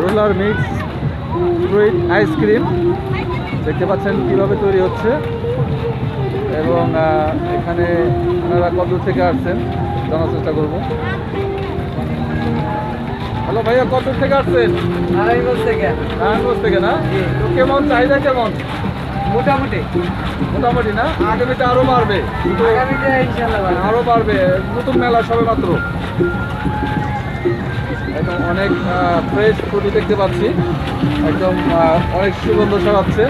Roller mix fruit ice cream দেখতে পাচ্ছেন কিভাবে তৈরি হচ্ছে এবং এখানে আপনারা কত দূর থেকে আসছেন জানার চেষ্টা করব। হ্যালো ভাইয়া, কত দূর থেকে আসছেন? নারায়ণগঞ্জ থেকে। নারায়ণগঞ্জ থেকে না? তো কেমন চাহিদা কেমন? মোটামুটি মোটামুটি না? আগামীতে আরো বাড়বে? আগামীতে ইনশাআল্লাহ আরো বাড়বে, নতুন মেলা সবে মাত্র। একদম অনেক ফ্রেশ ফ্রুটি দেখতে পাচ্ছি, একদম অনেক সুগন্ধ ছড়াচ্ছে।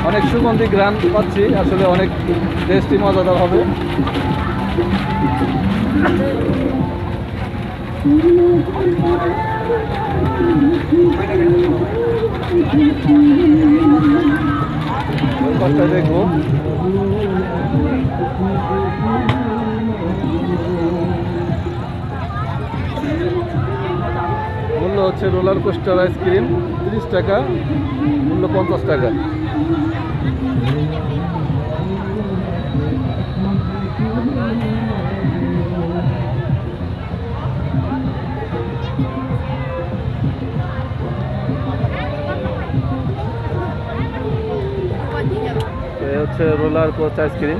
অনেক সুগন্ধি ঘ্রাণ পাচ্ছি, আসলে অনেক টেস্টি মজাদার হবে। ওই পাশটায় দেখবো। মূল্য হচ্ছে রোলার কোস্টার আইসক্রিম 30 টাকা, মূল্য 50 টাকা। হচ্ছে রোলার কোস্ট আইসক্রিম,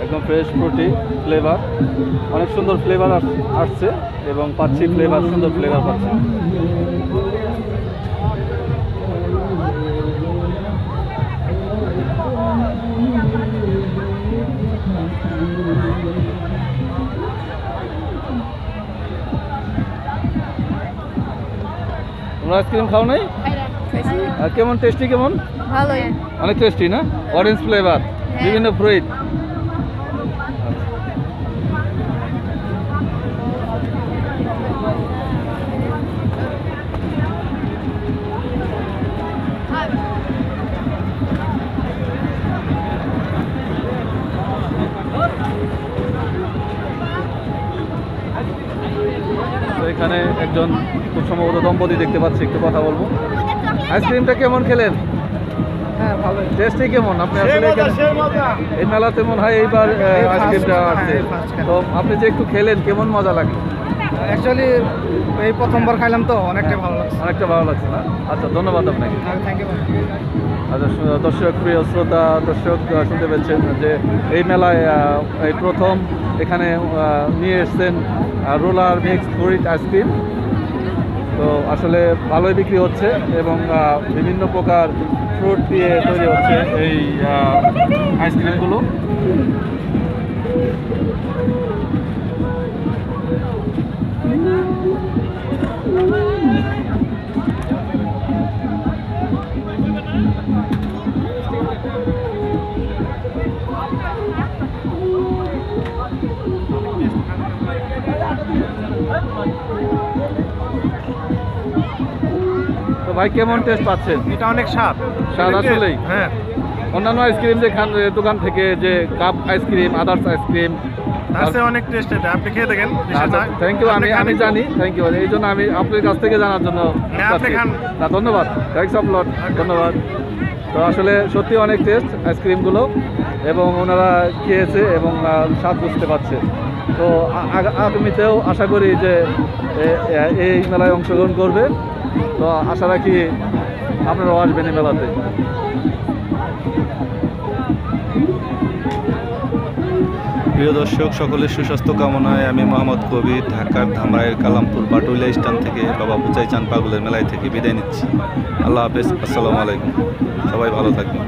একদম ফ্রেশ ফ্রুটি ফ্লেভার, অনেক সুন্দর ফ্লেভার আসছে এবং পাচ্ছি ফ্লেভার, সুন্দর ফ্লেভার পাচ্ছি। তোমরা আইসক্রিম খাও নাই? আর কেমন টেস্টি? কেমন? ভালোই, অনেক টেস্টি না? অরেঞ্জ ফ্লেভার, বিভিন্ন ফ্রুট। এখানে একজন খুব সম্ভবত দম্পতি দেখতে পাচ্ছি, একটু কথা বলবো। আইসক্রিমটা কেমন খেলেন? হ্যাঁ ভালো। টেস্টি কেমন? আপনি আসলে এই মেলাতে মনে হয় এইবার আইসক্রিমটা আসছে, তো আপনি যে একটু খেলেন কেমন মজা লাগলো? অ্যাকচুয়ালি এই প্রথমবার খাইলাম তো অনেকটা ভালো লাগছে। অনেকটা ভালো লাগছে না? আচ্ছা, ধন্যবাদ আপনাকে। Thank you. আচ্ছা দর্শক, প্রিয় শ্রোতা দর্শক, শুনতে পেয়েছেন যে এই মেলায় এই প্রথম এখানে নিয়ে এসছেন রোলার মিক্স ফ্রুট আইসক্রিম। তো আসলে ভালোই বিক্রি হচ্ছে এবং বিভিন্ন প্রকার ফ্রুট দিয়ে তৈরি হচ্ছে এই আইসক্রিমগুলো। তো ভাই, কেমন টেস্ট পাচ্ছেন? এটা অনেক স্বাদ। স্বাদ আসলেই? হ্যাঁ। অন্যান্য আইসক্রিম যে দোকান থেকে যে কাপ আইসক্রিম, আদার্স আইসক্রিম, অনেক টেস্ট। এটা আপনি খেয়ে দেখেন। থ্যাংক ইউ, আমি জানি, থ্যাংক ইউ। এই জন্য আমি আপনার কাছ থেকে জানার জন্য ধন্যবাদ, থ্যাংকস অফ লট, ধন্যবাদ। তো আসলে সত্যি অনেক টেস্ট আইসক্রিমগুলো এবং ওনারা খেয়েছে এবং স্বাদ বুঝতে পারছে। তো আগামীতেও আশা করি যে এই মেলায় অংশগ্রহণ করবে। তো আশা রাখি আপনারাও আসবেন এই মেলাতে। প্রিয় দর্শক, সকলের সুস্বাস্থ্য কামনায় আমি মোহাম্মদ কবির ঢাকার ধামরাইয়ের কালামপুর বাটুলিয়া স্ট্যান্ড থেকে বাবা বুচাই চাঁদ পাগলের মেলায় থেকে বিদায় নিচ্ছি। আল্লাহ হাফেজ, আসসালামু আলাইকুম, সবাই ভালো থাকবেন।